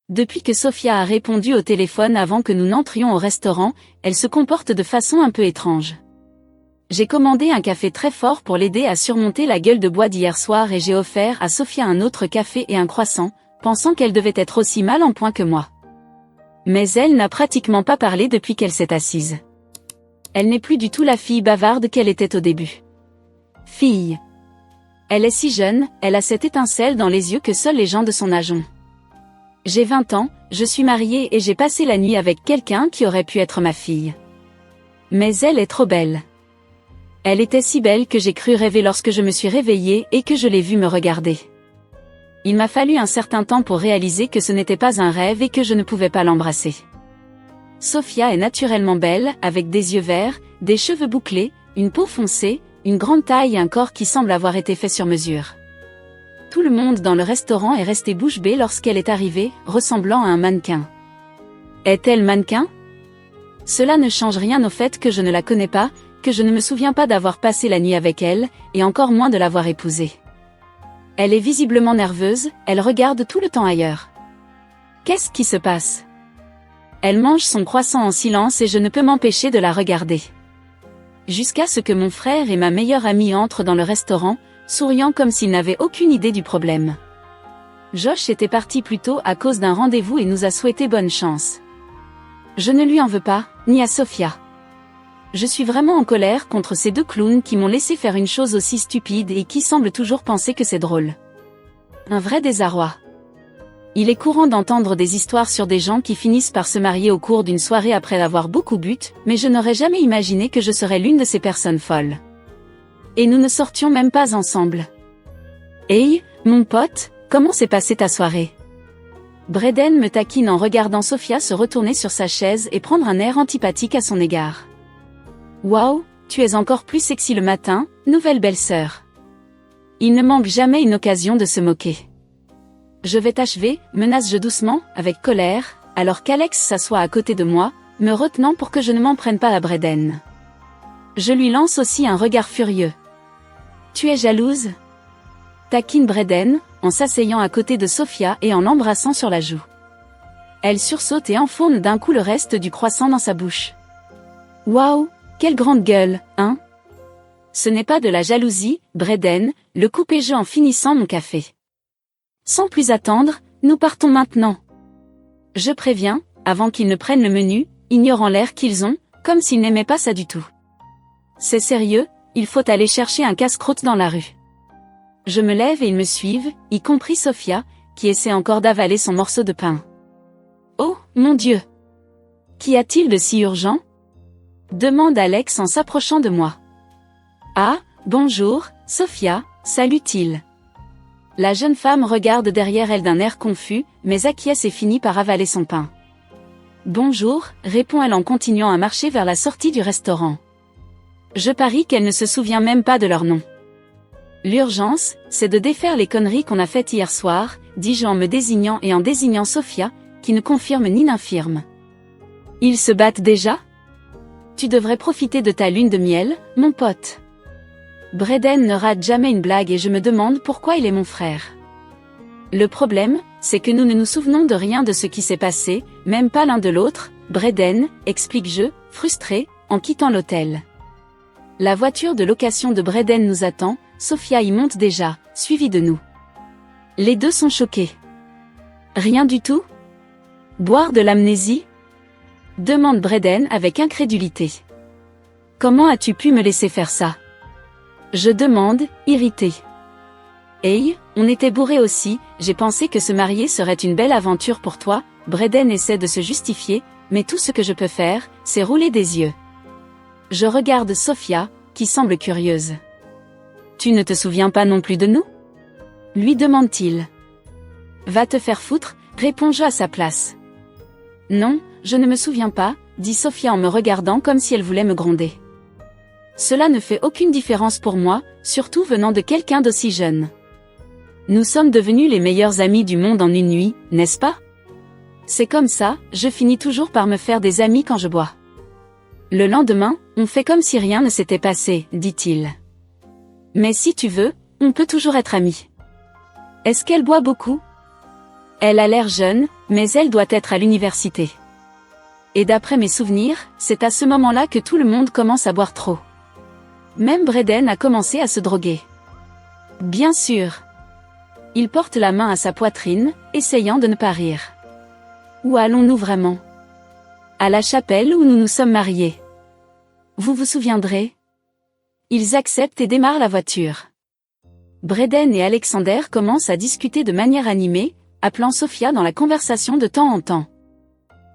Depuis que Sophia a répondu au téléphone avant que nous n'entrions au restaurant, elle se comporte de façon un peu étrange. J'ai commandé un café très fort pour l'aider à surmonter la gueule de bois d'hier soir et j'ai offert à Sophia un autre café et un croissant, pensant qu'elle devait être aussi mal en point que moi. Mais elle n'a pratiquement pas parlé depuis qu'elle s'est assise. Elle n'est plus du tout la fille bavarde qu'elle était au début. Fille. Elle est si jeune, elle a cette étincelle dans les yeux que seuls les gens de son âge ont. J'ai 20 ans, je suis mariée et j'ai passé la nuit avec quelqu'un qui aurait pu être ma fille. Mais elle est trop belle. Elle était si belle que j'ai cru rêver lorsque je me suis réveillée et que je l'ai vue me regarder. Il m'a fallu un certain temps pour réaliser que ce n'était pas un rêve et que je ne pouvais pas l'embrasser. Sophia est naturellement belle, avec des yeux verts, des cheveux bouclés, une peau foncée, une grande taille et un corps qui semble avoir été fait sur mesure. Tout le monde dans le restaurant est resté bouche bée lorsqu'elle est arrivée, ressemblant à un mannequin. Est-elle mannequin? Cela ne change rien au fait que je ne la connais pas, que je ne me souviens pas d'avoir passé la nuit avec elle, et encore moins de l'avoir épousée. Elle est visiblement nerveuse, elle regarde tout le temps ailleurs. Qu'est-ce qui se passe? Elle mange son croissant en silence et je ne peux m'empêcher de la regarder. Jusqu'à ce que mon frère et ma meilleure amie entrent dans le restaurant, souriant comme s'ils n'avaient aucune idée du problème. Josh était parti plus tôt à cause d'un rendez-vous et nous a souhaité bonne chance. Je ne lui en veux pas, ni à Sophia. Je suis vraiment en colère contre ces deux clowns qui m'ont laissé faire une chose aussi stupide et qui semblent toujours penser que c'est drôle. Un vrai désarroi. Il est courant d'entendre des histoires sur des gens qui finissent par se marier au cours d'une soirée après avoir beaucoup bu, mais je n'aurais jamais imaginé que je serais l'une de ces personnes folles. Et nous ne sortions même pas ensemble. Hey, mon pote, comment s'est passée ta soirée? Braden me taquine en regardant Sophia se retourner sur sa chaise et prendre un air antipathique à son égard. Waouh, tu es encore plus sexy le matin, nouvelle belle-sœur. Il ne manque jamais une occasion de se moquer. Je vais t'achever, menace-je doucement, avec colère, alors qu'Alex s'assoit à côté de moi, me retenant pour que je ne m'en prenne pas à Braden. Je lui lance aussi un regard furieux. Tu es jalouse? Taquine Braden, en s'asseyant à côté de Sophia et en l'embrassant sur la joue. Elle sursaute et enfourne d'un coup le reste du croissant dans sa bouche. Waouh, quelle grande gueule, hein? Ce n'est pas de la jalousie, Braden, le coupai-je en finissant mon café. Sans plus attendre, nous partons maintenant. Je préviens, avant qu'ils ne prennent le menu, ignorant l'air qu'ils ont, comme s'ils n'aimaient pas ça du tout. C'est sérieux, il faut aller chercher un casse-croûte dans la rue. Je me lève et ils me suivent, y compris Sophia, qui essaie encore d'avaler son morceau de pain. Oh, mon Dieu! Qu'y a-t-il de si urgent? Demande Alex en s'approchant de moi. Ah, bonjour, Sophia, salue-t-il. La jeune femme regarde derrière elle d'un air confus, mais acquiesce et finit par avaler son pain. Bonjour, répond-elle en continuant à marcher vers la sortie du restaurant. Je parie qu'elle ne se souvient même pas de leur nom. L'urgence, c'est de défaire les conneries qu'on a faites hier soir, dis-je en me désignant et en désignant Sophia, qui ne confirme ni n'infirme. Ils se battent déjà? Tu devrais profiter de ta lune de miel, mon pote. Braden ne rate jamais une blague et je me demande pourquoi il est mon frère. Le problème, c'est que nous ne nous souvenons de rien de ce qui s'est passé, même pas l'un de l'autre, Braden, explique-je, frustré, en quittant l'hôtel. La voiture de location de Braden nous attend, Sophia y monte déjà, suivie de nous. Les deux sont choqués. Rien du tout? Boire de l'amnésie? Demande Braden avec incrédulité. Comment as-tu pu me laisser faire ça? Je demande, irrité. Hey, on était bourrés aussi, j'ai pensé que se marier serait une belle aventure pour toi, Braden essaie de se justifier, mais tout ce que je peux faire, c'est rouler des yeux. Je regarde Sophia, qui semble curieuse. Tu ne te souviens pas non plus de nous? Lui demande-t-il. Va te faire foutre, réponds-je à sa place. Non, je ne me souviens pas, dit Sophia en me regardant comme si elle voulait me gronder. Cela ne fait aucune différence pour moi, surtout venant de quelqu'un d'aussi jeune. Nous sommes devenus les meilleurs amis du monde en une nuit, n'est-ce pas? C'est comme ça, je finis toujours par me faire des amis quand je bois. Le lendemain, on fait comme si rien ne s'était passé, dit-il. Mais si tu veux, on peut toujours être amis. Est-ce qu'elle boit beaucoup? Elle a l'air jeune, mais elle doit être à l'université. Et d'après mes souvenirs, c'est à ce moment-là que tout le monde commence à boire trop. Même Braden a commencé à se droguer. Bien sûr. Il porte la main à sa poitrine, essayant de ne pas rire. Où allons-nous vraiment? À la chapelle où nous nous sommes mariés. Vous vous souviendrez? Ils acceptent et démarrent la voiture. Braden et Alexander commencent à discuter de manière animée, appelant Sophia dans la conversation de temps en temps.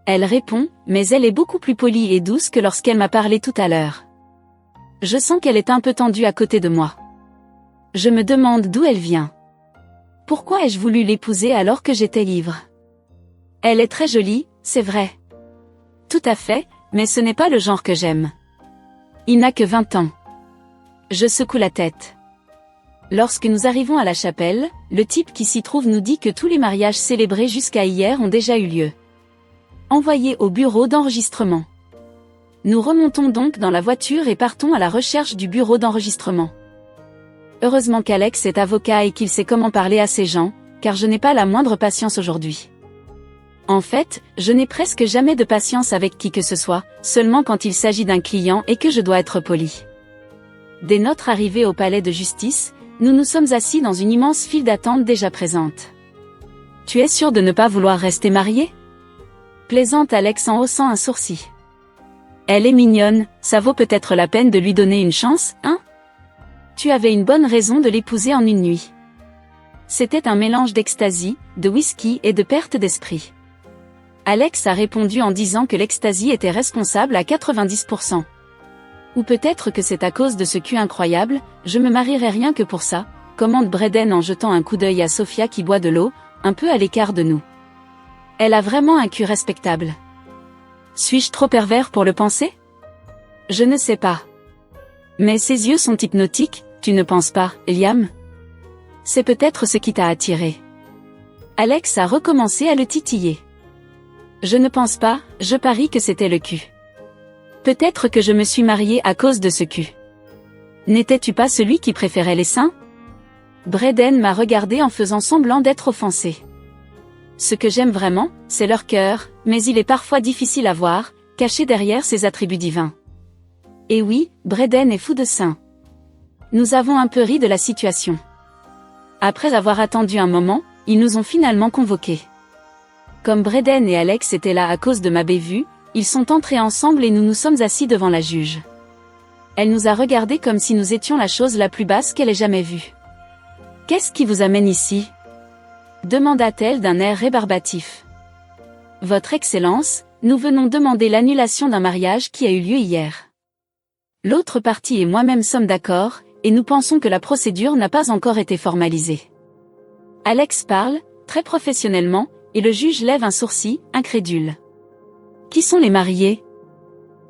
Elle répond, mais elle est beaucoup plus polie et douce que lorsqu'elle m'a parlé tout à l'heure. Je sens qu'elle est un peu tendue à côté de moi. Je me demande d'où elle vient. Pourquoi ai-je voulu l'épouser alors que j'étais ivre? Elle est très jolie, c'est vrai. Tout à fait, mais ce n'est pas le genre que j'aime. Il n'a que 20 ans. Je secoue la tête. Lorsque nous arrivons à la chapelle, le type qui s'y trouve nous dit que tous les mariages célébrés jusqu'à hier ont déjà eu lieu. Envoyés au bureau d'enregistrement. Nous remontons donc dans la voiture et partons à la recherche du bureau d'enregistrement. Heureusement qu'Alex est avocat et qu'il sait comment parler à ces gens, car je n'ai pas la moindre patience aujourd'hui. En fait, je n'ai presque jamais de patience avec qui que ce soit, seulement quand il s'agit d'un client et que je dois être poli. Dès notre arrivée au palais de justice, nous nous sommes assis dans une immense file d'attente déjà présente. « Tu es sûr de ne pas vouloir rester marié ?» plaisante Alex en haussant un sourcil. « Elle est mignonne, ça vaut peut-être la peine de lui donner une chance, hein ? Tu avais une bonne raison de l'épouser en une nuit. » C'était un mélange d'ecstasy, de whisky et de perte d'esprit. Alex a répondu en disant que l'ecstasy était responsable à 90%. Ou peut-être que c'est à cause de ce cul incroyable, je me marierais rien que pour ça, commente Braden en jetant un coup d'œil à Sophia qui boit de l'eau, un peu à l'écart de nous. Elle a vraiment un cul respectable. Suis-je trop pervers pour le penser? Je ne sais pas. Mais ses yeux sont hypnotiques, tu ne penses pas, Liam? C'est peut-être ce qui t'a attiré. Alex a recommencé à le titiller. Je ne pense pas, je parie que c'était le cul. Peut-être que je me suis mariée à cause de ce cul. N'étais-tu pas celui qui préférait les seins? Braden m'a regardé en faisant semblant d'être offensé. Ce que j'aime vraiment, c'est leur cœur, mais il est parfois difficile à voir, caché derrière ses attributs divins. Et oui, Braden est fou de seins. Nous avons un peu ri de la situation. Après avoir attendu un moment, ils nous ont finalement convoqués. Comme Braden et Alex étaient là à cause de ma bévue, ils sont entrés ensemble et nous nous sommes assis devant la juge. Elle nous a regardés comme si nous étions la chose la plus basse qu'elle ait jamais vue. « Qu'est-ce qui vous amène ici ?» demanda-t-elle d'un air rébarbatif. « Votre Excellence, nous venons demander l'annulation d'un mariage qui a eu lieu hier. L'autre partie et moi-même sommes d'accord, et nous pensons que la procédure n'a pas encore été formalisée. » Alex parle, très professionnellement, et le juge lève un sourcil, incrédule. « Qui sont les mariés ?»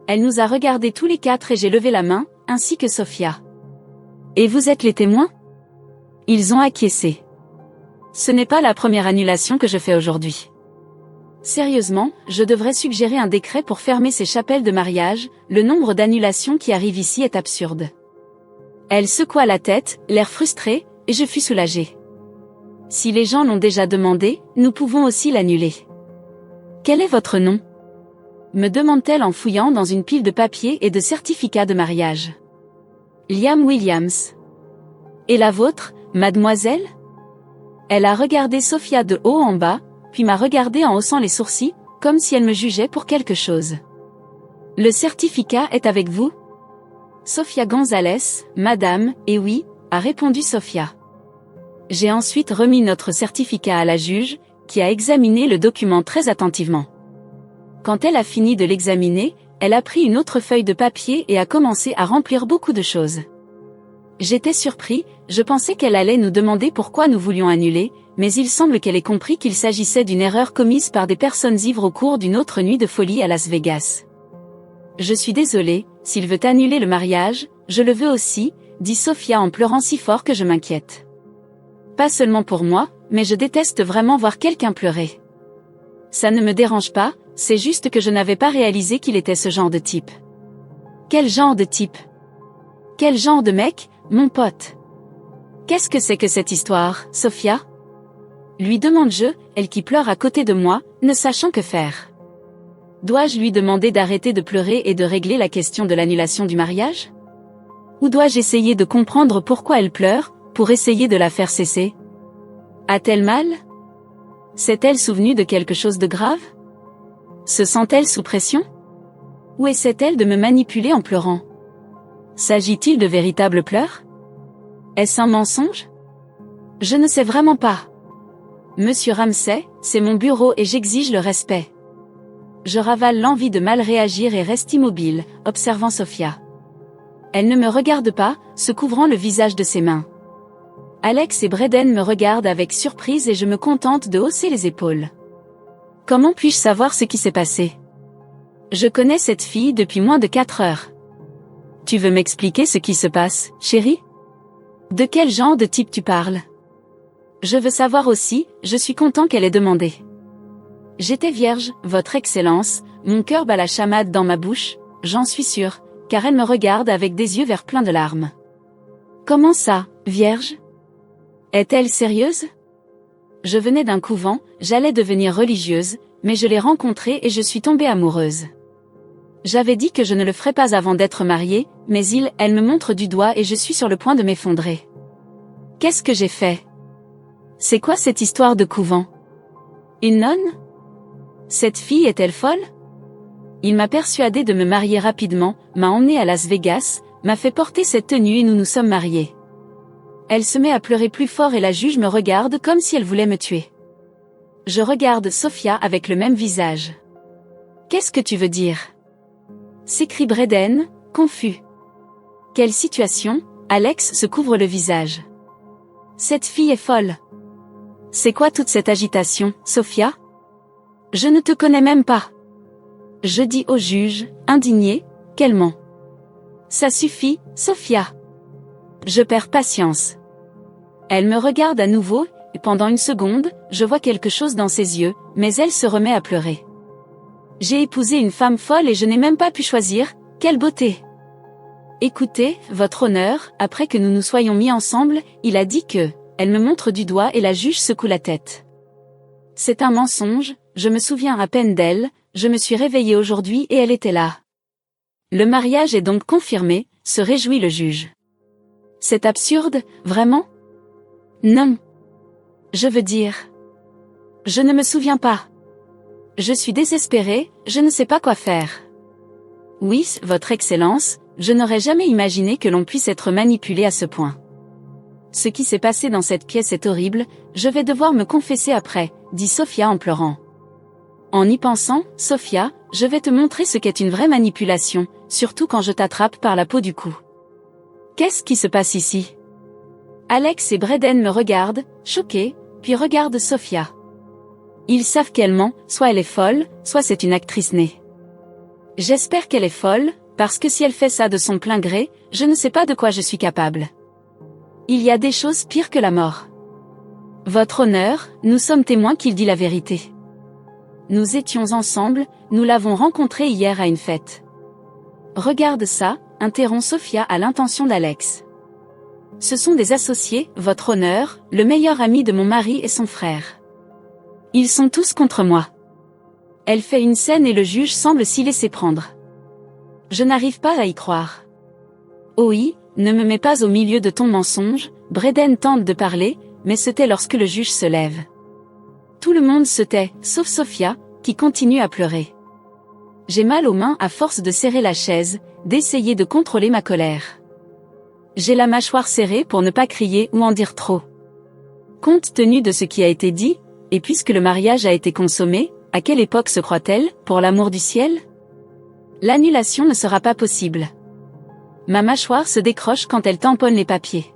Elle nous a regardés tous les quatre et j'ai levé la main, ainsi que Sophia. « Et vous êtes les témoins ?» Ils ont acquiescé. Ce n'est pas la première annulation que je fais aujourd'hui. Sérieusement, je devrais suggérer un décret pour fermer ces chapelles de mariage, le nombre d'annulations qui arrivent ici est absurde. Elle secoua la tête, l'air frustré, et je fus soulagée. Si les gens l'ont déjà demandé, nous pouvons aussi l'annuler. Quel est votre nom ? Me demande-t-elle en fouillant dans une pile de papiers et de certificats de mariage. Liam Williams. Et la vôtre, mademoiselle ? Elle a regardé Sophia de haut en bas, puis m'a regardé en haussant les sourcils, comme si elle me jugeait pour quelque chose. Le certificat est avec vous ? Sophia Gonzalez, madame, et oui, a répondu Sophia. J'ai ensuite remis notre certificat à la juge, qui a examiné le document très attentivement. Quand elle a fini de l'examiner, elle a pris une autre feuille de papier et a commencé à remplir beaucoup de choses. J'étais surpris, je pensais qu'elle allait nous demander pourquoi nous voulions annuler, mais il semble qu'elle ait compris qu'il s'agissait d'une erreur commise par des personnes ivres au cours d'une autre nuit de folie à Las Vegas. Je suis désolée, s'il veut annuler le mariage, je le veux aussi, dit Sophia en pleurant si fort que je m'inquiète. Pas seulement pour moi, mais je déteste vraiment voir quelqu'un pleurer. Ça ne me dérange pas, c'est juste que je n'avais pas réalisé qu'il était ce genre de type. Quel genre de type ? Quel genre de mec, mon pote ? Qu'est-ce que c'est que cette histoire, Sophia ? Lui demande-je, elle qui pleure à côté de moi, ne sachant que faire. Dois-je lui demander d'arrêter de pleurer et de régler la question de l'annulation du mariage? Ou dois-je essayer de comprendre pourquoi elle pleure, pour essayer de la faire cesser? A-t-elle mal? S'est-elle souvenue de quelque chose de grave? Se sent-elle sous pression? Ou essaie-t-elle de me manipuler en pleurant? S'agit-il de véritables pleurs? Est-ce un mensonge? Je ne sais vraiment pas. Monsieur Ramsay, c'est mon bureau et j'exige le respect. Je ravale l'envie de mal réagir et reste immobile, observant Sophia. Elle ne me regarde pas, se couvrant le visage de ses mains. Alex et Braden me regardent avec surprise et je me contente de hausser les épaules. Comment puis-je savoir ce qui s'est passé? Je connais cette fille depuis moins de 4 heures. Tu veux m'expliquer ce qui se passe, chérie? De quel genre de type tu parles? Je veux savoir aussi, je suis content qu'elle ait demandé. J'étais vierge, votre excellence, mon cœur bat la chamade dans ma bouche, j'en suis sûre, car elle me regarde avec des yeux verts pleins de larmes. Comment ça, vierge? Est-elle sérieuse? Je venais d'un couvent, j'allais devenir religieuse, mais je l'ai rencontrée et je suis tombée amoureuse. J'avais dit que je ne le ferais pas avant d'être mariée, mais elle me montre du doigt et je suis sur le point de m'effondrer. Qu'est-ce que j'ai fait? C'est quoi cette histoire de couvent? Une nonne? Cette fille est-elle folle? Il m'a persuadée de me marier rapidement, m'a emmenée à Las Vegas, m'a fait porter cette tenue et nous nous sommes mariés. Elle se met à pleurer plus fort et la juge me regarde comme si elle voulait me tuer. Je regarde Sophia avec le même visage. Qu'est-ce que tu veux dire? S'écrie Braden, confus. Quelle situation? Alex se couvre le visage. Cette fille est folle. C'est quoi toute cette agitation, Sophia? Je ne te connais même pas. Je dis au juge, indigné, qu'elle ment. Ça suffit, Sophia. Je perds patience. Elle me regarde à nouveau, et pendant une seconde, je vois quelque chose dans ses yeux, mais elle se remet à pleurer. J'ai épousé une femme folle et je n'ai même pas pu choisir, quelle beauté! Écoutez, votre honneur, après que nous nous soyons mis ensemble, il a dit que, elle me montre du doigt et la juge secoue la tête. C'est un mensonge, je me souviens à peine d'elle, je me suis réveillée aujourd'hui et elle était là. Le mariage est donc confirmé, se réjouit le juge. C'est absurde, vraiment? Non. Je veux dire. Je ne me souviens pas. Je suis désespérée, je ne sais pas quoi faire. Oui, votre excellence, je n'aurais jamais imaginé que l'on puisse être manipulé à ce point. Ce qui s'est passé dans cette pièce est horrible, je vais devoir me confesser après, dit Sophia en pleurant. En y pensant, Sophia, je vais te montrer ce qu'est une vraie manipulation, surtout quand je t'attrape par la peau du cou. Qu'est-ce qui se passe ici? Alex et Braden me regardent, choqués, puis regardent Sophia. Ils savent qu'elle ment, soit elle est folle, soit c'est une actrice née. J'espère qu'elle est folle, parce que si elle fait ça de son plein gré, je ne sais pas de quoi je suis capable. Il y a des choses pires que la mort. Votre honneur, nous sommes témoins qu'il dit la vérité. Nous étions ensemble, nous l'avons rencontré hier à une fête. Regarde ça, interrompt Sophia à l'intention d'Alex. Ce sont des associés, votre honneur, le meilleur ami de mon mari et son frère. Ils sont tous contre moi. Elle fait une scène et le juge semble s'y laisser prendre. Je n'arrive pas à y croire. Oh oui, ne me mets pas au milieu de ton mensonge, Braden tente de parler, mais se tait lorsque le juge se lève. Tout le monde se tait, sauf Sophia, qui continue à pleurer. J'ai mal aux mains à force de serrer la chaise, d'essayer de contrôler ma colère. J'ai la mâchoire serrée pour ne pas crier ou en dire trop. Compte tenu de ce qui a été dit, et puisque le mariage a été consommé, à quelle époque se croit-elle, pour l'amour du ciel? L'annulation ne sera pas possible. Ma mâchoire se décroche quand elle tamponne les papiers.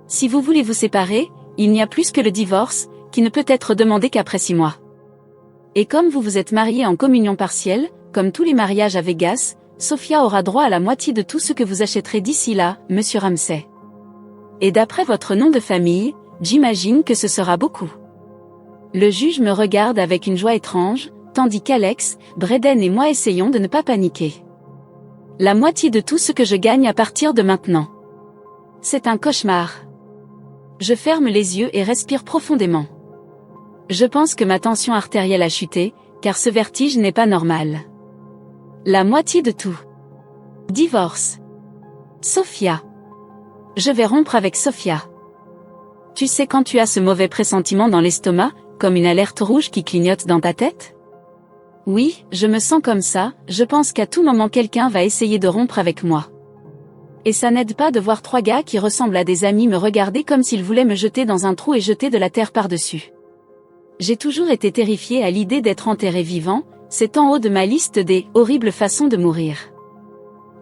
Si vous voulez vous séparer, il n'y a plus que le divorce, qui ne peut être demandé qu'après 6 mois. Et comme vous vous êtes mariés en communion partielle, comme tous les mariages à Vegas, Sophia aura droit à la moitié de tout ce que vous achèterez d'ici là, monsieur Ramsay. Et d'après votre nom de famille, j'imagine que ce sera beaucoup. Le juge me regarde avec une joie étrange, tandis qu'Alex, Braden et moi essayons de ne pas paniquer. La moitié de tout ce que je gagne à partir de maintenant. C'est un cauchemar. Je ferme les yeux et respire profondément. Je pense que ma tension artérielle a chuté, car ce vertige n'est pas normal. La moitié de tout. Divorce. Sophia. Je vais rompre avec Sophia. Tu sais quand tu as ce mauvais pressentiment dans l'estomac, comme une alerte rouge qui clignote dans ta tête? Oui, je me sens comme ça, je pense qu'à tout moment quelqu'un va essayer de rompre avec moi. Et ça n'aide pas de voir 3 gars qui ressemblent à des amis me regarder comme s'ils voulaient me jeter dans un trou et jeter de la terre par-dessus. J'ai toujours été terrifiée à l'idée d'être enterré vivant, c'est en haut de ma liste des horribles façons de mourir.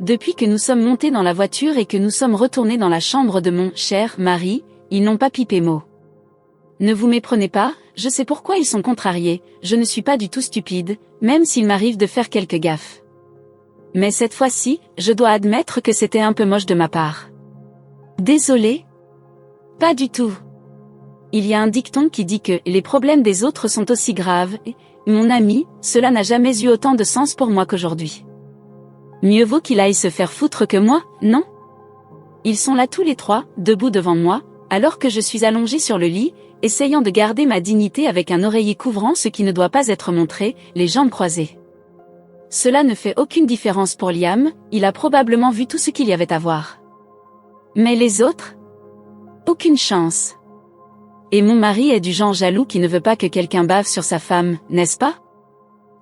Depuis que nous sommes montés dans la voiture et que nous sommes retournés dans la chambre de mon cher mari, ils n'ont pas pipé mot. Ne vous méprenez pas, je sais pourquoi ils sont contrariés, je ne suis pas du tout stupide, même s'il m'arrive de faire quelques gaffes. Mais cette fois-ci, je dois admettre que c'était un peu moche de ma part. Désolée? Pas du tout. Il y a un dicton qui dit que les problèmes des autres sont aussi graves, et, mon ami, cela n'a jamais eu autant de sens pour moi qu'aujourd'hui. Mieux vaut qu'il aille se faire foutre que moi, non? Ils sont là tous les 3, debout devant moi, alors que je suis allongée sur le lit, essayant de garder ma dignité avec un oreiller couvrant ce qui ne doit pas être montré, les jambes croisées. Cela ne fait aucune différence pour Liam, il a probablement vu tout ce qu'il y avait à voir. Mais les autres? Aucune chance. Et mon mari est du genre jaloux qui ne veut pas que quelqu'un bave sur sa femme, n'est-ce pas?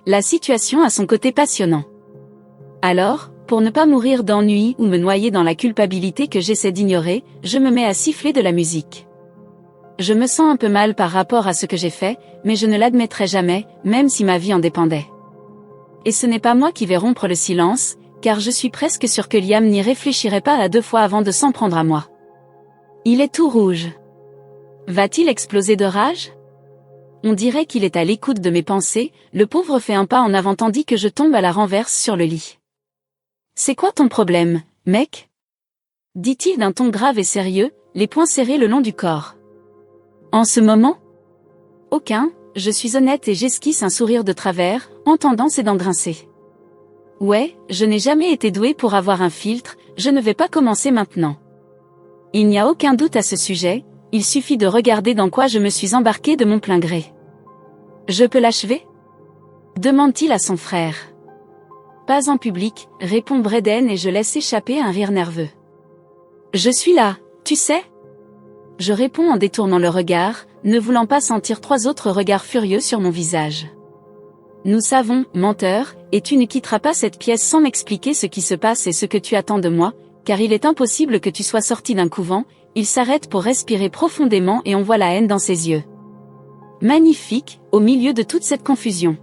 La situation a son côté passionnant. Alors, pour ne pas mourir d'ennui ou me noyer dans la culpabilité que j'essaie d'ignorer, je me mets à siffler de la musique. Je me sens un peu mal par rapport à ce que j'ai fait, mais je ne l'admettrai jamais, même si ma vie en dépendait. Et ce n'est pas moi qui vais rompre le silence, car je suis presque sûre que Liam n'y réfléchirait pas à 2 fois avant de s'en prendre à moi. Il est tout rouge. Va-t-il exploser de rage? On dirait qu'il est à l'écoute de mes pensées, le pauvre fait un pas en avant tandis que je tombe à la renverse sur le lit. C'est quoi ton problème, mec? Dit-il d'un ton grave et sérieux, les poings serrés le long du corps. En ce moment? Aucun, je suis honnête et j'esquisse un sourire de travers, entendant ses dents grincer. Ouais, je n'ai jamais été douée pour avoir un filtre, je ne vais pas commencer maintenant. Il n'y a aucun doute à ce sujet, il suffit de regarder dans quoi je me suis embarquée de mon plein gré. Je peux l'achever? Demande-t-il à son frère. Pas en public, répond Braden et je laisse échapper un rire nerveux. Je suis là, tu sais? Je réponds en détournant le regard, ne voulant pas sentir 3 autres regards furieux sur mon visage. Nous savons, menteur, et tu ne quitteras pas cette pièce sans m'expliquer ce qui se passe et ce que tu attends de moi, car il est impossible que tu sois sorti d'un couvent. Il s'arrête pour respirer profondément et on voit la haine dans ses yeux. Magnifique, au milieu de toute cette confusion.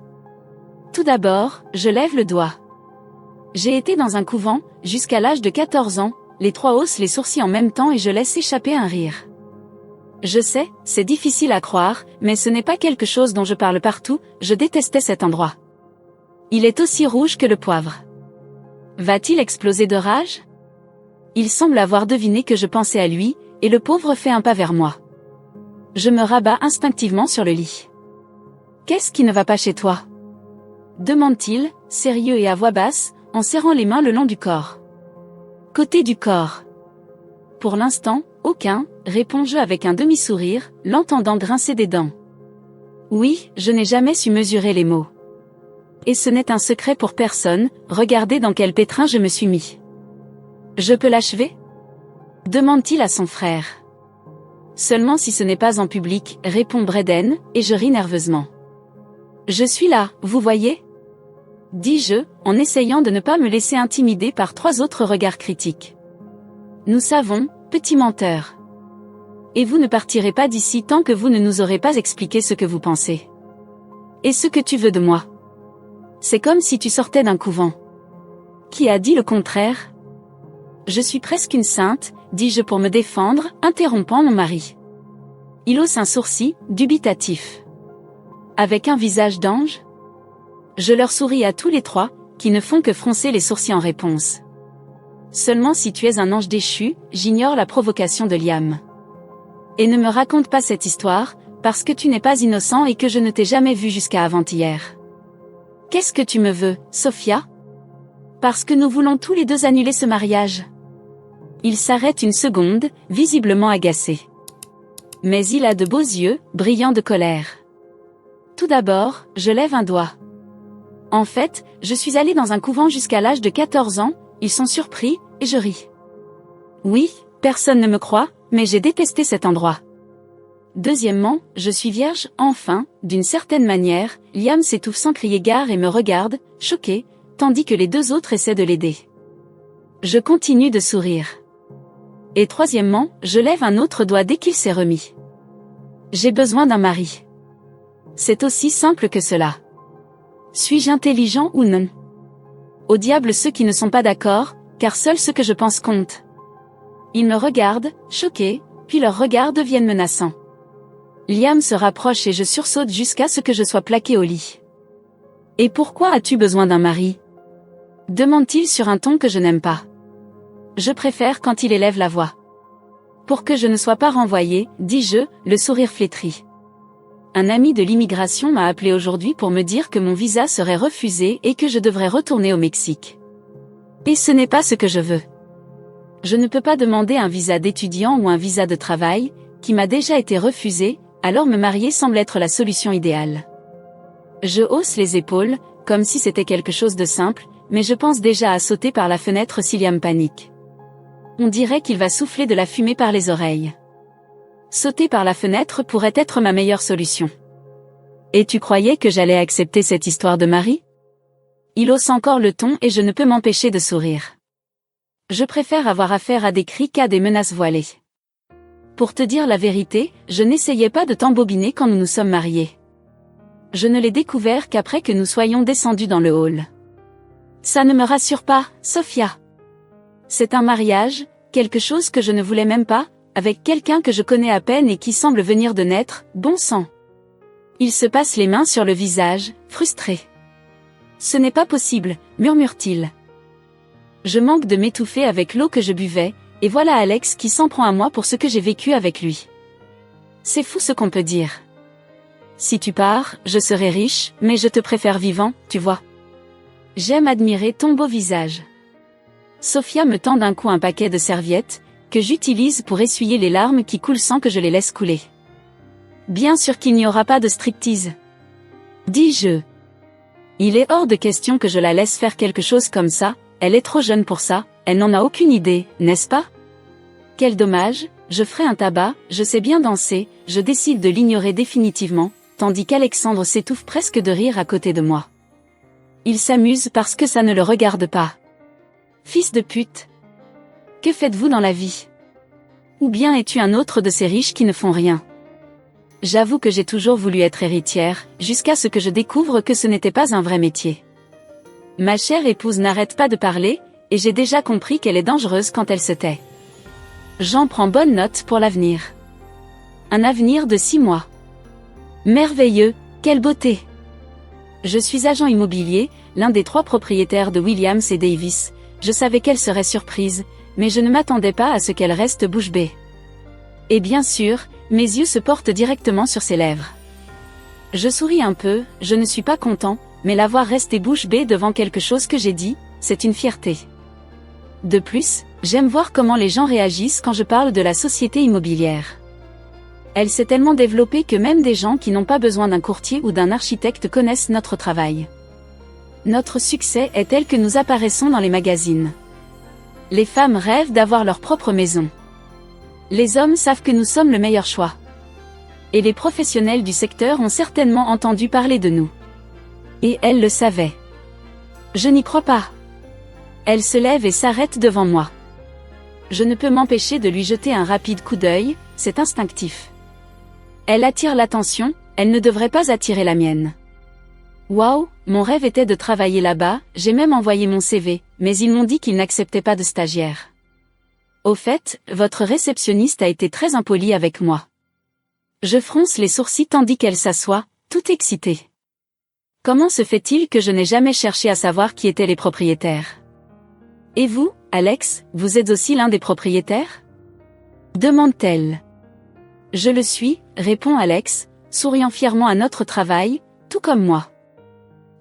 Tout d'abord, je lève le doigt. J'ai été dans un couvent, jusqu'à l'âge de 14 ans, les 3 haussent les sourcils en même temps et je laisse échapper un rire. Je sais, c'est difficile à croire, mais ce n'est pas quelque chose dont je parle partout, je détestais cet endroit. Il est aussi rouge que le poivre. Va-t-il exploser de rage? Il semble avoir deviné que je pensais à lui, et le pauvre fait un pas vers moi. Je me rabats instinctivement sur le lit. Qu'est-ce qui ne va pas chez toi? Demande-t-il, sérieux et à voix basse, en serrant les mains le long du corps. Côté du corps. Pour l'instant, aucun, réponds-je avec un demi-sourire, l'entendant grincer des dents. Oui, je n'ai jamais su mesurer les mots. Et ce n'est un secret pour personne, regardez dans quel pétrin je me suis mis. Je peux l'achever? Demande-t-il à son frère. Seulement si ce n'est pas en public, répond Braden, et je ris nerveusement. Je suis là, vous voyez? Dis-je, en essayant de ne pas me laisser intimider par 3 autres regards critiques. Nous savons, petit menteur. Et vous ne partirez pas d'ici tant que vous ne nous aurez pas expliqué ce que vous pensez. Et ce que tu veux de moi. C'est comme si tu sortais d'un couvent. Qui a dit le contraire? Je suis presque une sainte, dis-je pour me défendre, interrompant mon mari. Il hausse un sourcil, dubitatif. Avec un visage d'ange? Je leur souris à tous les 3, qui ne font que froncer les sourcils en réponse. Seulement si tu es un ange déchu, j'ignore la provocation de Liam. Et ne me raconte pas cette histoire, parce que tu n'es pas innocent et que je ne t'ai jamais vu jusqu'à avant-hier. Qu'est-ce que tu me veux, Sophia? Parce que nous voulons tous les 2 annuler ce mariage. Il s'arrête une seconde, visiblement agacé. Mais il a de beaux yeux, brillants de colère. Tout d'abord, je lève un doigt. En fait, je suis allée dans un couvent jusqu'à l'âge de 14 ans, ils sont surpris, et je ris. Oui, personne ne me croit, mais j'ai détesté cet endroit. Deuxièmement, je suis vierge, enfin, d'une certaine manière, Liam s'étouffe sans crier gare et me regarde, choqué, tandis que les deux autres essaient de l'aider. Je continue de sourire. Et troisièmement, je lève un autre doigt dès qu'il s'est remis. J'ai besoin d'un mari. C'est aussi simple que cela. Suis-je intelligent ou non? Au diable ceux qui ne sont pas d'accord, car seul ce que je pense compte. Ils me regardent, choqués, puis leurs regards deviennent menaçants. Liam se rapproche et je sursaute jusqu'à ce que je sois plaquée au lit. Et pourquoi as-tu besoin d'un mari? Demande-t-il sur un ton que je n'aime pas. Je préfère quand il élève la voix. Pour que je ne sois pas renvoyée, dis-je, le sourire flétri. Un ami de l'immigration m'a appelé aujourd'hui pour me dire que mon visa serait refusé et que je devrais retourner au Mexique. Et ce n'est pas ce que je veux. Je ne peux pas demander un visa d'étudiant ou un visa de travail, qui m'a déjà été refusé, alors me marier semble être la solution idéale. Je hausse les épaules, comme si c'était quelque chose de simple, mais je pense déjà à sauter par la fenêtre si Liam panique. On dirait qu'il va souffler de la fumée par les oreilles. Sauter par la fenêtre pourrait être ma meilleure solution. Et tu croyais que j'allais accepter cette histoire de mari? Il hausse encore le ton et je ne peux m'empêcher de sourire. Je préfère avoir affaire à des cris qu'à des menaces voilées. Pour te dire la vérité, je n'essayais pas de t'embobiner quand nous nous sommes mariés. Je ne l'ai découvert qu'après que nous soyons descendus dans le hall. Ça ne me rassure pas, Sophia. C'est un mariage, quelque chose que je ne voulais même pas, avec quelqu'un que je connais à peine et qui semble venir de naître, bon sang. Il se passe les mains sur le visage, frustré. Ce n'est pas possible, murmure-t-il. Je manque de m'étouffer avec l'eau que je buvais, et voilà Alex qui s'en prend à moi pour ce que j'ai vécu avec lui. C'est fou ce qu'on peut dire. Si tu pars, je serai riche, mais je te préfère vivant, tu vois. J'aime admirer ton beau visage. Sophia me tend d'un coup un paquet de serviettes, que j'utilise pour essuyer les larmes qui coulent sans que je les laisse couler. Bien sûr qu'il n'y aura pas de striptease. Dis-je. Il est hors de question que je la laisse faire quelque chose comme ça, elle est trop jeune pour ça, elle n'en a aucune idée, n'est-ce pas? Quel dommage, je ferai un tabac, je sais bien danser, je décide de l'ignorer définitivement, tandis qu'Alexandre s'étouffe presque de rire à côté de moi. Il s'amuse parce que ça ne le regarde pas. Fils de pute. Que faites-vous dans la vie? Ou bien es-tu un autre de ces riches qui ne font rien? J'avoue que j'ai toujours voulu être héritière, jusqu'à ce que je découvre que ce n'était pas un vrai métier. Ma chère épouse n'arrête pas de parler, et j'ai déjà compris qu'elle est dangereuse quand elle se tait. J'en prends bonne note pour l'avenir. Un avenir de 6 mois. Merveilleux, quelle beauté! Je suis agent immobilier, l'un des 3 propriétaires de Williams et Davis. Je savais qu'elle serait surprise, mais je ne m'attendais pas à ce qu'elle reste bouche bée. Et bien sûr, mes yeux se portent directement sur ses lèvres. Je souris un peu, je ne suis pas content, mais la voir rester bouche bée devant quelque chose que j'ai dit, c'est une fierté. De plus, j'aime voir comment les gens réagissent quand je parle de la société immobilière. Elle s'est tellement développée que même des gens qui n'ont pas besoin d'un courtier ou d'un architecte connaissent notre travail. Notre succès est tel que nous apparaissons dans les magazines. Les femmes rêvent d'avoir leur propre maison. Les hommes savent que nous sommes le meilleur choix. Et les professionnels du secteur ont certainement entendu parler de nous. Et elle le savait. Je n'y crois pas. Elle se lève et s'arrête devant moi. Je ne peux m'empêcher de lui jeter un rapide coup d'œil, c'est instinctif. Elle attire l'attention, elle ne devrait pas attirer la mienne. Waouh, mon rêve était de travailler là-bas, j'ai même envoyé mon CV, mais ils m'ont dit qu'ils n'acceptaient pas de stagiaires. Au fait, votre réceptionniste a été très impolie avec moi. Je fronce les sourcils tandis qu'elle s'assoit, toute excitée. Comment se fait-il que je n'ai jamais cherché à savoir qui étaient les propriétaires? Et vous, Alex, vous êtes aussi l'un des propriétaires? Demande-t-elle. Je le suis, répond Alex, souriant fièrement à notre travail, tout comme moi.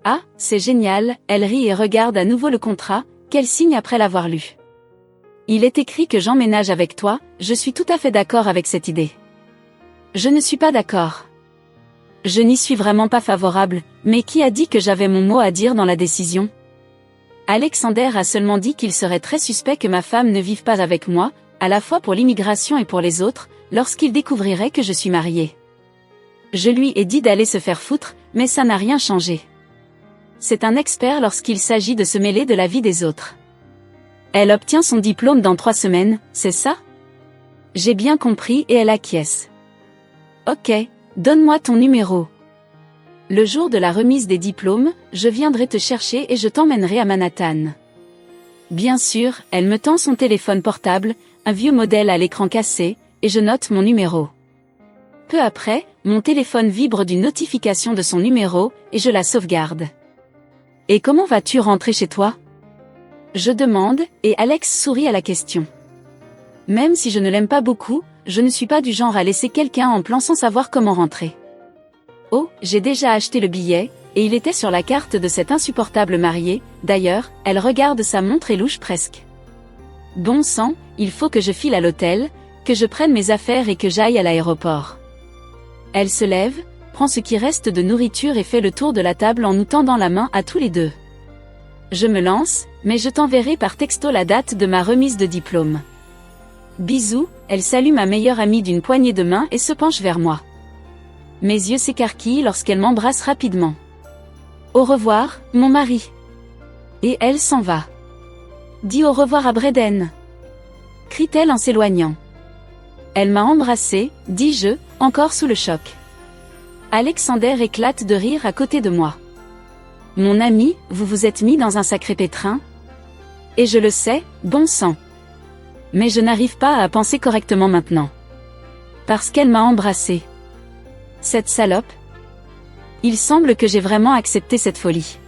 Ah, c'est génial, elle rit et regarde à nouveau le contrat, qu'elle signe après l'avoir lu. Il est écrit que j'emménage avec toi, je suis tout à fait d'accord avec cette idée. Je ne suis pas d'accord. Je n'y suis vraiment pas favorable, mais qui a dit que j'avais mon mot à dire dans la décision? Alexander a seulement dit qu'il serait très suspect que ma femme ne vive pas avec moi, à la fois pour l'immigration et pour les autres, lorsqu'il découvrirait que je suis mariée. Je lui ai dit d'aller se faire foutre, mais ça n'a rien changé. C'est un expert lorsqu'il s'agit de se mêler de la vie des autres. Elle obtient son diplôme dans 3 semaines, c'est ça? J'ai bien compris et elle acquiesce. Ok, donne-moi ton numéro. Le jour de la remise des diplômes, je viendrai te chercher et je t'emmènerai à Manhattan. Bien sûr, elle me tend son téléphone portable, un vieux modèle à l'écran cassé, et je note mon numéro. Peu après, mon téléphone vibre d'une notification de son numéro, et je la sauvegarde. Et comment vas-tu rentrer chez toi? Je demande, et Alex sourit à la question. Même si je ne l'aime pas beaucoup, je ne suis pas du genre à laisser quelqu'un en plan sans savoir comment rentrer. Oh, j'ai déjà acheté le billet, et il était sur la carte de cette insupportable mariée. D'ailleurs, elle regarde sa montre et louche presque. Bon sang, il faut que je file à l'hôtel, que je prenne mes affaires et que j'aille à l'aéroport. Elle se lève, prend ce qui reste de nourriture et fait le tour de la table en nous tendant la main à tous les deux. Je me lance, mais je t'enverrai par texto la date de ma remise de diplôme. Bisous, elle salue ma meilleure amie d'une poignée de main et se penche vers moi. Mes yeux s'écarquillent lorsqu'elle m'embrasse rapidement. Au revoir, mon mari. Et elle s'en va. Dis au revoir à Braden. Crie-t-elle en s'éloignant. Elle m'a embrassé, dis-je, encore sous le choc. Alexander éclate de rire à côté de moi. Mon ami, vous vous êtes mis dans un sacré pétrin? Et je le sais, bon sang. Mais je n'arrive pas à penser correctement maintenant. Parce qu'elle m'a embrassé. Cette salope. Il semble que j'ai vraiment accepté cette folie.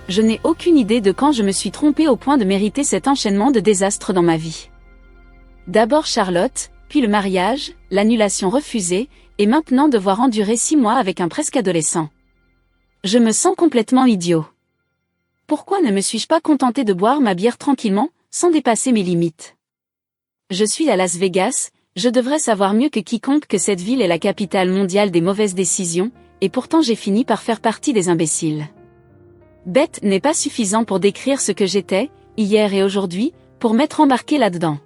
Je n'ai aucune idée de quand je me suis trompée au point de mériter cet enchaînement de désastres dans ma vie. D'abord Charlotte, puis le mariage, l'annulation refusée, et maintenant devoir endurer 6 mois avec un presque adolescent. Je me sens complètement idiot. Pourquoi ne me suis-je pas contenté de boire ma bière tranquillement, sans dépasser mes limites? Je suis à Las Vegas, je devrais savoir mieux que quiconque que cette ville est la capitale mondiale des mauvaises décisions, et pourtant j'ai fini par faire partie des imbéciles. Bête n'est pas suffisant pour décrire ce que j'étais, hier et aujourd'hui, pour m'être embarqué là-dedans.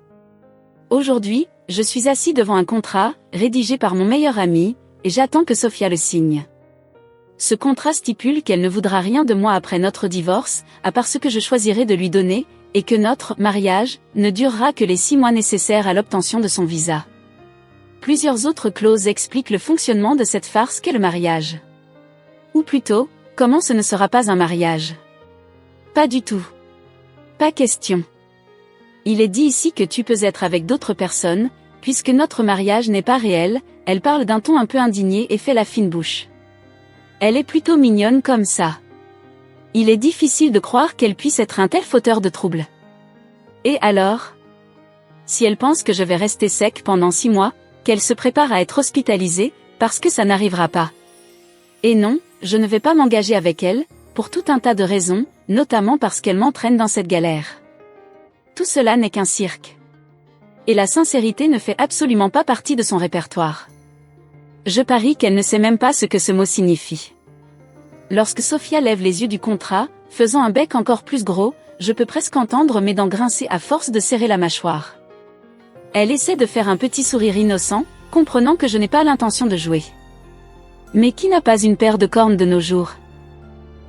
Aujourd'hui, je suis assis devant un contrat, rédigé par mon meilleur ami, et j'attends que Sophia le signe. Ce contrat stipule qu'elle ne voudra rien de moi après notre divorce, à part ce que je choisirai de lui donner, et que notre mariage ne durera que les 6 mois nécessaires à l'obtention de son visa. Plusieurs autres clauses expliquent le fonctionnement de cette farce qu'est le mariage. Ou plutôt, comment ce ne sera pas un mariage? Pas du tout. Pas question. Il est dit ici que tu peux être avec d'autres personnes, puisque notre mariage n'est pas réel. Elle parle d'un ton un peu indigné et fait la fine bouche. Elle est plutôt mignonne comme ça. Il est difficile de croire qu'elle puisse être un tel fauteur de troubles. Et alors? Si elle pense que je vais rester sec pendant 6 mois, qu'elle se prépare à être hospitalisée, parce que ça n'arrivera pas. Et non, je ne vais pas m'engager avec elle, pour tout un tas de raisons, notamment parce qu'elle m'entraîne dans cette galère. Tout cela n'est qu'un cirque. Et la sincérité ne fait absolument pas partie de son répertoire. Je parie qu'elle ne sait même pas ce que ce mot signifie. Lorsque Sophia lève les yeux du contrat, faisant un bec encore plus gros, je peux presque entendre mes dents grincer à force de serrer la mâchoire. Elle essaie de faire un petit sourire innocent, comprenant que je n'ai pas l'intention de jouer. Mais qui n'a pas une paire de cornes de nos jours?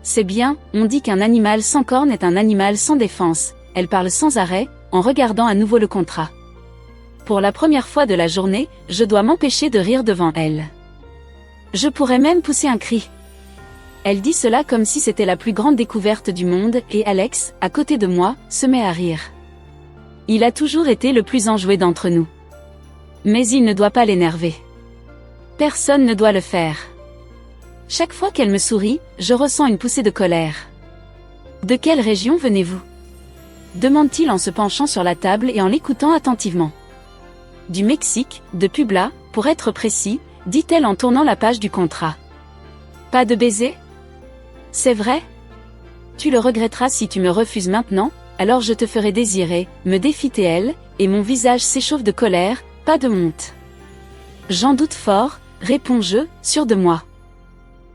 C'est bien, on dit qu'un animal sans cornes est un animal sans défense. Elle parle sans arrêt, en regardant à nouveau le contrat. Pour la première fois de la journée, je dois m'empêcher de rire devant elle. Je pourrais même pousser un cri. Elle dit cela comme si c'était la plus grande découverte du monde, et Alex, à côté de moi, se met à rire. Il a toujours été le plus enjoué d'entre nous. Mais il ne doit pas l'énerver. Personne ne doit le faire. Chaque fois qu'elle me sourit, je ressens une poussée de colère. De quelle région venez-vous? Demande-t-il en se penchant sur la table et en l'écoutant attentivement. Du Mexique, de Puebla, pour être précis, dit-elle en tournant la page du contrat. Pas de baiser? C'est vrai? Tu le regretteras si tu me refuses maintenant, alors je te ferai désirer, me défie-t-elle, et mon visage s'échauffe de colère, pas de honte. J'en doute fort, réponds-je, sûr de moi.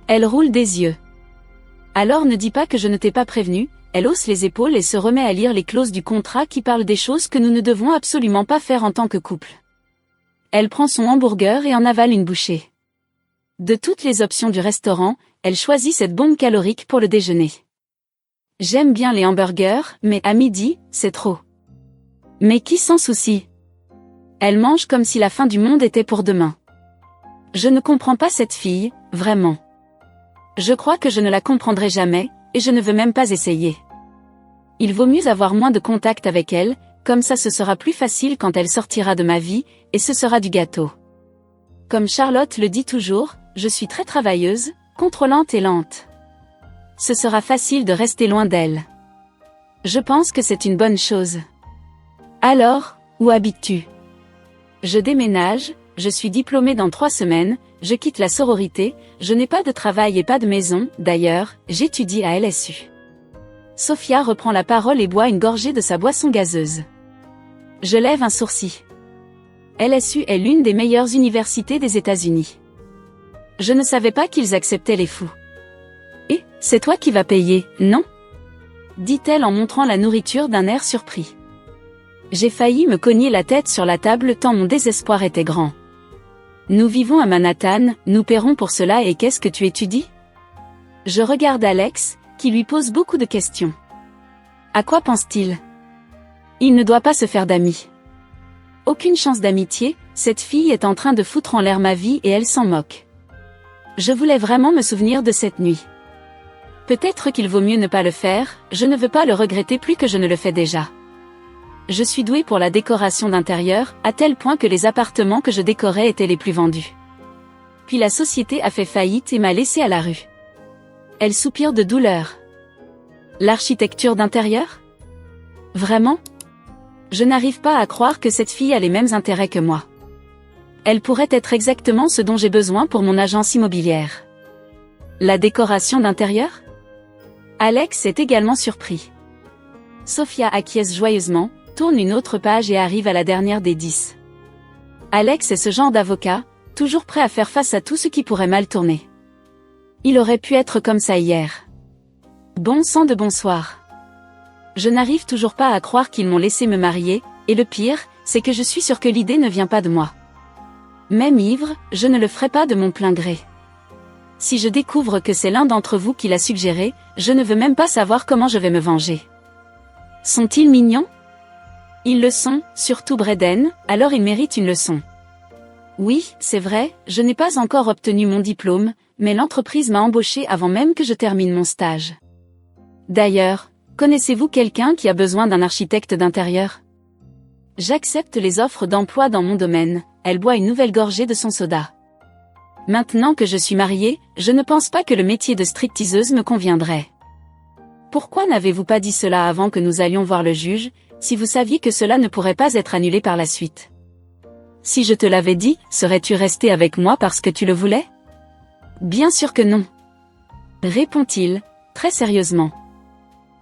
Elle roule des yeux. Alors ne dis pas que je ne t'ai pas prévenu. Elle hausse les épaules et se remet à lire les clauses du contrat qui parlent des choses que nous ne devons absolument pas faire en tant que couple. Elle prend son hamburger et en avale une bouchée. De toutes les options du restaurant, elle choisit cette bombe calorique pour le déjeuner. J'aime bien les hamburgers, mais à midi, c'est trop. Mais qui s'en soucie? Elle mange comme si la fin du monde était pour demain. Je ne comprends pas cette fille, vraiment. Je crois que je ne la comprendrai jamais, et je ne veux même pas essayer. Il vaut mieux avoir moins de contact avec elle, comme ça ce sera plus facile quand elle sortira de ma vie, et ce sera du gâteau. Comme Charlotte le dit toujours, je suis très travailleuse, contrôlante et lente. Ce sera facile de rester loin d'elle. Je pense que c'est une bonne chose. Alors, où habites-tu? Je déménage, je suis diplômée dans 3 semaines, je quitte la sororité, je n'ai pas de travail et pas de maison, d'ailleurs, j'étudie à LSU. Sophia reprend la parole et boit une gorgée de sa boisson gazeuse. Je lève un sourcil. LSU est l'une des meilleures universités des États-Unis. Je ne savais pas qu'ils acceptaient les fous. Et, c'est toi qui vas payer, non? Dit-elle en montrant la nourriture d'un air surpris. J'ai failli me cogner la tête sur la table tant mon désespoir était grand. Nous vivons à Manhattan, nous paierons pour cela et qu'est-ce que tu étudies? Je regarde Alex, qui lui pose beaucoup de questions. À quoi pense-t-il? Il ne doit pas se faire d'amis. Aucune chance d'amitié, cette fille est en train de foutre en l'air ma vie et elle s'en moque. Je voulais vraiment me souvenir de cette nuit. Peut-être qu'il vaut mieux ne pas le faire, je ne veux pas le regretter plus que je ne le fais déjà. Je suis douée pour la décoration d'intérieur, à tel point que les appartements que je décorais étaient les plus vendus. Puis la société a fait faillite et m'a laissée à la rue. Elle soupire de douleur. L'architecture d'intérieur? Vraiment? Je n'arrive pas à croire que cette fille a les mêmes intérêts que moi. Elle pourrait être exactement ce dont j'ai besoin pour mon agence immobilière. La décoration d'intérieur? Alex est également surpris. Sophia acquiesce joyeusement, tourne une autre page et arrive à la dernière des 10. Alex est ce genre d'avocat, toujours prêt à faire face à tout ce qui pourrait mal tourner. Il aurait pu être comme ça hier. Bon sang de bonsoir. Je n'arrive toujours pas à croire qu'ils m'ont laissé me marier, et le pire, c'est que je suis sûre que l'idée ne vient pas de moi. Même ivre, je ne le ferai pas de mon plein gré. Si je découvre que c'est l'un d'entre vous qui l'a suggéré, je ne veux même pas savoir comment je vais me venger. Sont-ils mignons? Ils le sont, surtout Braden, alors ils méritent une leçon. Oui, c'est vrai, je n'ai pas encore obtenu mon diplôme, mais l'entreprise m'a embauché avant même que je termine mon stage. D'ailleurs, connaissez-vous quelqu'un qui a besoin d'un architecte d'intérieur? J'accepte les offres d'emploi dans mon domaine, elle boit une nouvelle gorgée de son soda. Maintenant que je suis mariée, je ne pense pas que le métier de stripteaseuse me conviendrait. Pourquoi n'avez-vous pas dit cela avant que nous allions voir le juge, si vous saviez que cela ne pourrait pas être annulé par la suite? Si je te l'avais dit, serais-tu resté avec moi parce que tu le voulais? Bien sûr que non. Répond-il, très sérieusement.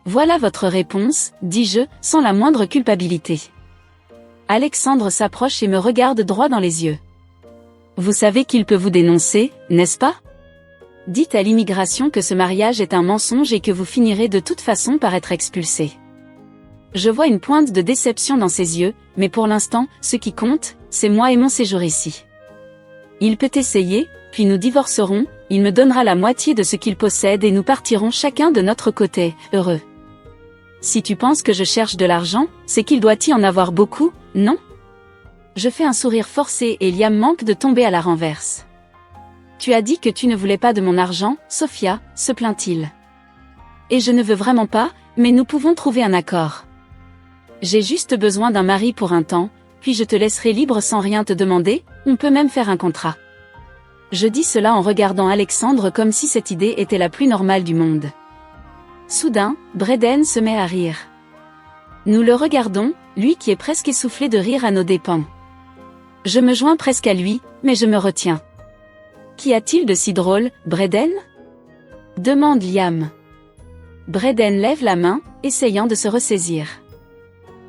Voilà votre réponse, dis-je, sans la moindre culpabilité. Alexandre s'approche et me regarde droit dans les yeux. Vous savez qu'il peut vous dénoncer, n'est-ce pas? Dites à l'immigration que ce mariage est un mensonge et que vous finirez de toute façon par être expulsé. Je vois une pointe de déception dans ses yeux, mais pour l'instant, ce qui compte, c'est moi et mon séjour ici. Il peut essayer, puis nous divorcerons, il me donnera la moitié de ce qu'il possède et nous partirons chacun de notre côté, heureux. Si tu penses que je cherche de l'argent, c'est qu'il doit y en avoir beaucoup, non? Je fais un sourire forcé et Liam manque de tomber à la renverse. Tu as dit que tu ne voulais pas de mon argent, Sophia, se plaint-il. Et je ne veux vraiment pas, mais nous pouvons trouver un accord. J'ai juste besoin d'un mari pour un temps, puis je te laisserai libre sans rien te demander, on peut même faire un contrat. Je dis cela en regardant Alexandre comme si cette idée était la plus normale du monde. Soudain, Braden se met à rire. Nous le regardons, lui qui est presque essoufflé de rire à nos dépens. Je me joins presque à lui, mais je me retiens. Qu'y a-t-il de si drôle, Braden? Demande Liam. Braden lève la main, essayant de se ressaisir.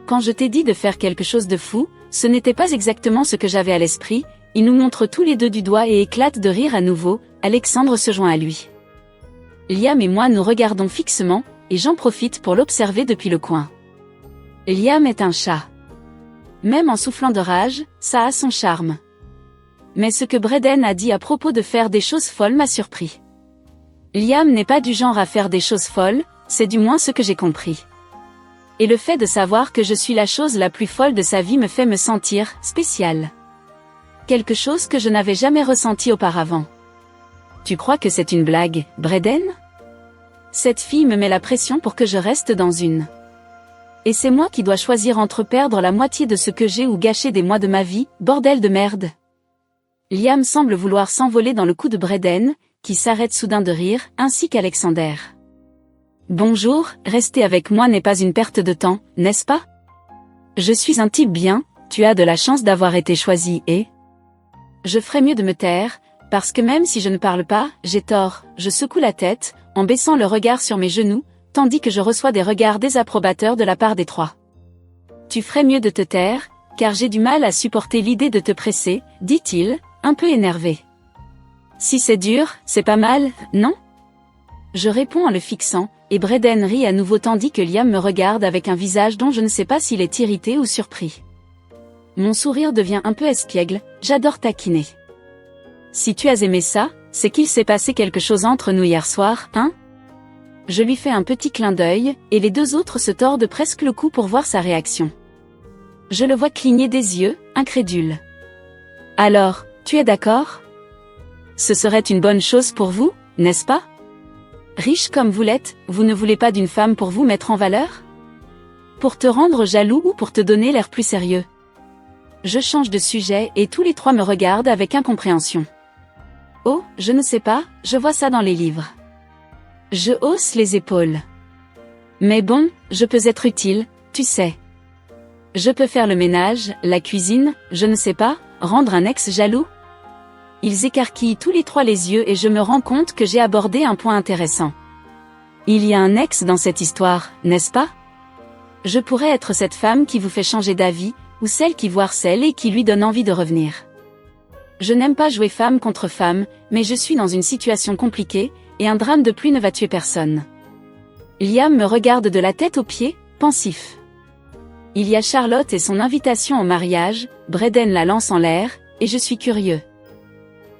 Quand je t'ai dit de faire quelque chose de fou, ce n'était pas exactement ce que j'avais à l'esprit, Ils nous montrent tous les deux du doigt et éclatent de rire à nouveau. Alexandre se joint à lui. Liam et moi nous regardons fixement, et j'en profite pour l'observer depuis le coin. Liam est un chat. Même en soufflant de rage, ça a son charme. Mais ce que Braden a dit à propos de faire des choses folles m'a surpris. Liam n'est pas du genre à faire des choses folles, c'est du moins ce que j'ai compris. Et le fait de savoir que je suis la chose la plus folle de sa vie me fait me sentir spécial. Quelque chose que je n'avais jamais ressenti auparavant. Tu crois que c'est une blague, Braden? Cette fille me met la pression pour que je reste dans une. Et c'est moi qui dois choisir entre perdre la moitié de ce que j'ai ou gâcher des mois de ma vie, bordel de merde. Liam semble vouloir s'envoler dans le cou de Braden, qui s'arrête soudain de rire, ainsi qu'Alexander. Bonjour, rester avec moi n'est pas une perte de temps, n'est-ce pas? Je suis un type bien, tu as de la chance d'avoir été choisi et... Je ferais mieux de me taire, parce que même si je ne parle pas, j'ai tort, je secoue la tête, en baissant le regard sur mes genoux, tandis que je reçois des regards désapprobateurs de la part des trois. Tu ferais mieux de te taire, car j'ai du mal à supporter l'idée de te presser, dit-il, un peu énervé. Si c'est dur, c'est pas mal, non? Je réponds en le fixant, et Braden rit à nouveau tandis que Liam me regarde avec un visage dont je ne sais pas s'il est irrité ou surpris. Mon sourire devient un peu espiègle, j'adore taquiner. Si tu as aimé ça, c'est qu'il s'est passé quelque chose entre nous hier soir, hein? Je lui fais un petit clin d'œil, et les deux autres se tordent presque le cou pour voir sa réaction. Je le vois cligner des yeux, incrédule. Alors, tu es d'accord? Ce serait une bonne chose pour vous, n'est-ce pas? Riche comme vous l'êtes, vous ne voulez pas d'une femme pour vous mettre en valeur? Pour te rendre jaloux ou pour te donner l'air plus sérieux? Je change de sujet et tous les trois me regardent avec incompréhension. Oh, je ne sais pas, je vois ça dans les livres. Je hausse les épaules. Mais bon, je peux être utile, tu sais. Je peux faire le ménage, la cuisine, je ne sais pas, rendre un ex jaloux? Ils écarquillent tous les trois les yeux et je me rends compte que j'ai abordé un point intéressant. Il y a un ex dans cette histoire, n'est-ce pas? Je pourrais être cette femme qui vous fait changer d'avis, ou celle qui vous harcèle et qui lui donne envie de revenir. Je n'aime pas jouer femme contre femme, mais je suis dans une situation compliquée, et un drame de pluie ne va tuer personne. Liam me regarde de la tête aux pieds, pensif. Il y a Charlotte et son invitation au mariage, Braden la lance en l'air, et je suis curieux.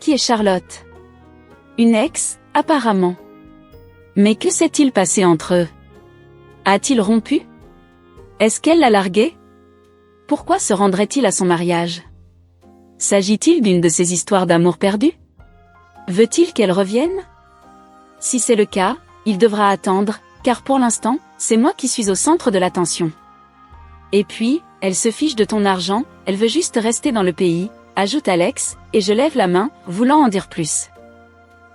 Qui est Charlotte? Une ex, apparemment. Mais que s'est-il passé entre eux? A-t-il rompu? Est-ce qu'elle l'a largué? Pourquoi se rendrait-il à son mariage? S'agit-il d'une de ces histoires d'amour perdu? Veut-il qu'elle revienne? Si c'est le cas, il devra attendre, car pour l'instant, c'est moi qui suis au centre de l'attention. Et puis, elle se fiche de ton argent, elle veut juste rester dans le pays, ajoute Alex, et je lève la main, voulant en dire plus.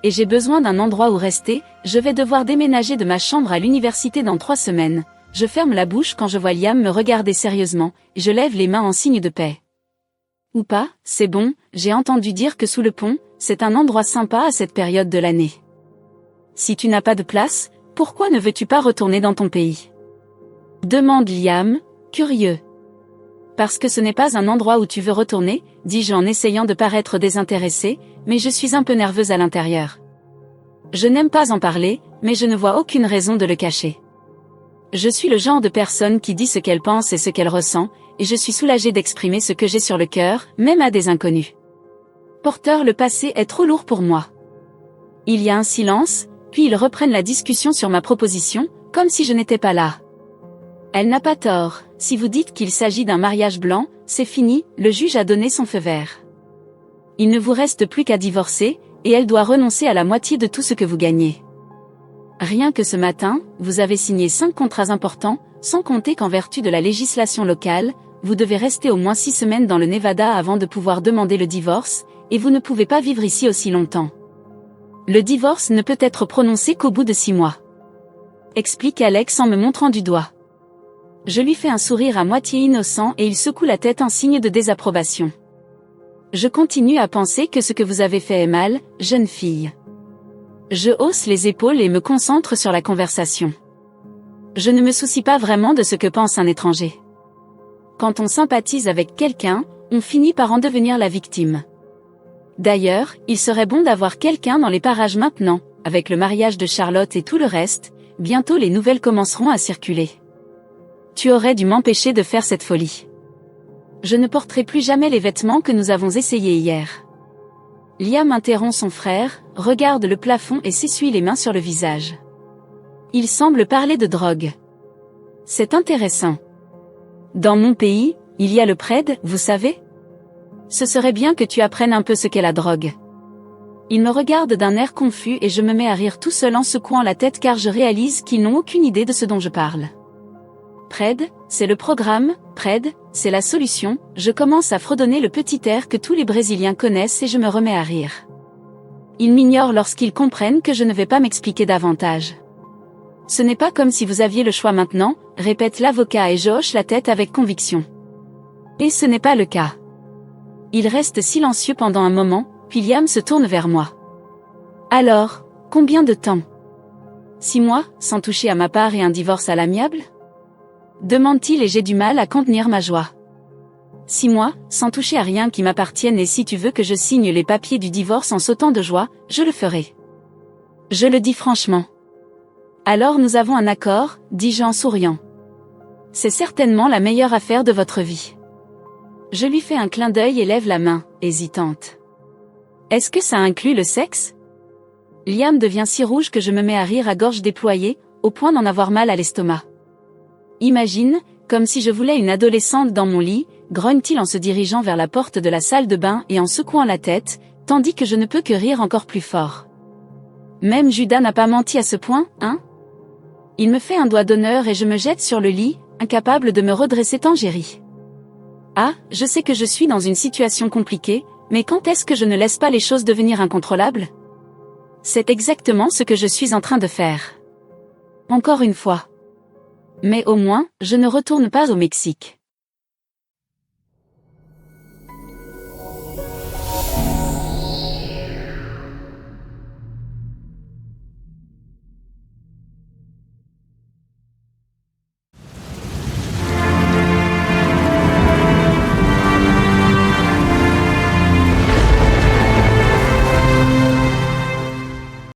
Et j'ai besoin d'un endroit où rester, je vais devoir déménager de ma chambre à l'université dans 3 semaines. Je ferme la bouche quand je vois Liam me regarder sérieusement, et je lève les mains en signe de paix. Ou pas, c'est bon, j'ai entendu dire que sous le pont, c'est un endroit sympa à cette période de l'année. Si tu n'as pas de place, pourquoi ne veux-tu pas retourner dans ton pays? Demande Liam, curieux. Parce que ce n'est pas un endroit où tu veux retourner, dis-je en essayant de paraître désintéressé, mais je suis un peu nerveuse à l'intérieur. Je n'aime pas en parler, mais je ne vois aucune raison de le cacher. Je suis le genre de personne qui dit ce qu'elle pense et ce qu'elle ressent, et je suis soulagée d'exprimer ce que j'ai sur le cœur, même à des inconnus. Porteur, le passé est trop lourd pour moi. Il y a un silence, puis ils reprennent la discussion sur ma proposition, comme si je n'étais pas là. Elle n'a pas tort, si vous dites qu'il s'agit d'un mariage blanc, c'est fini, le juge a donné son feu vert. Il ne vous reste plus qu'à divorcer, et elle doit renoncer à la moitié de tout ce que vous gagnez. Rien que ce matin, vous avez signé 5 contrats importants, sans compter qu'en vertu de la législation locale, vous devez rester au moins 6 semaines dans le Nevada avant de pouvoir demander le divorce, et vous ne pouvez pas vivre ici aussi longtemps. Le divorce ne peut être prononcé qu'au bout de 6 mois. Explique Alex en me montrant du doigt. Je lui fais un sourire à moitié innocent et il secoue la tête en signe de désapprobation. Je continue à penser que ce que vous avez fait est mal, jeune fille. Je hausse les épaules et me concentre sur la conversation. Je ne me soucie pas vraiment de ce que pense un étranger. Quand on sympathise avec quelqu'un, on finit par en devenir la victime. D'ailleurs, il serait bon d'avoir quelqu'un dans les parages maintenant, avec le mariage de Charlotte et tout le reste, bientôt les nouvelles commenceront à circuler. Tu aurais dû m'empêcher de faire cette folie. Je ne porterai plus jamais les vêtements que nous avons essayés hier. Liam interrompt son frère, regarde le plafond et s'essuie les mains sur le visage. Il semble parler de drogue. C'est intéressant. Dans mon pays, il y a le PrED, vous savez? Ce serait bien que tu apprennes un peu ce qu'est la drogue. Il me regarde d'un air confus et je me mets à rire tout seul en secouant la tête car je réalise qu'ils n'ont aucune idée de ce dont je parle. PrED, c'est le programme, PrED, c'est la solution, je commence à fredonner le petit air que tous les Brésiliens connaissent et je me remets à rire. Ils m'ignorent lorsqu'ils comprennent que je ne vais pas m'expliquer davantage. Ce n'est pas comme si vous aviez le choix maintenant, répète l'avocat et je hoche la tête avec conviction. Et ce n'est pas le cas. Il reste silencieux pendant un moment, puis Liam se tourne vers moi. Alors, combien de temps? 6 mois, sans toucher à ma part et un divorce à l'amiable? Demande-t-il et j'ai du mal à contenir ma joie. 6 mois, sans toucher à rien qui m'appartienne et si tu veux que je signe les papiers du divorce en sautant de joie, je le ferai. Je le dis franchement. Alors nous avons un accord, dis-je en souriant. C'est certainement la meilleure affaire de votre vie. Je lui fais un clin d'œil et lève la main, hésitante. Est-ce que ça inclut le sexe? Liam devient si rouge que je me mets à rire à gorge déployée, au point d'en avoir mal à l'estomac. Imagine, comme si je voulais une adolescente dans mon lit, grogne-t-il en se dirigeant vers la porte de la salle de bain et en secouant la tête, tandis que je ne peux que rire encore plus fort. Même Judas n'a pas menti à ce point, hein? Il me fait un doigt d'honneur et je me jette sur le lit, incapable de me redresser tant j'ai ri. Ah, je sais que je suis dans une situation compliquée, mais quand est-ce que je ne laisse pas les choses devenir incontrôlables? C'est exactement ce que je suis en train de faire. Encore une fois. Mais au moins, je ne retourne pas au Mexique.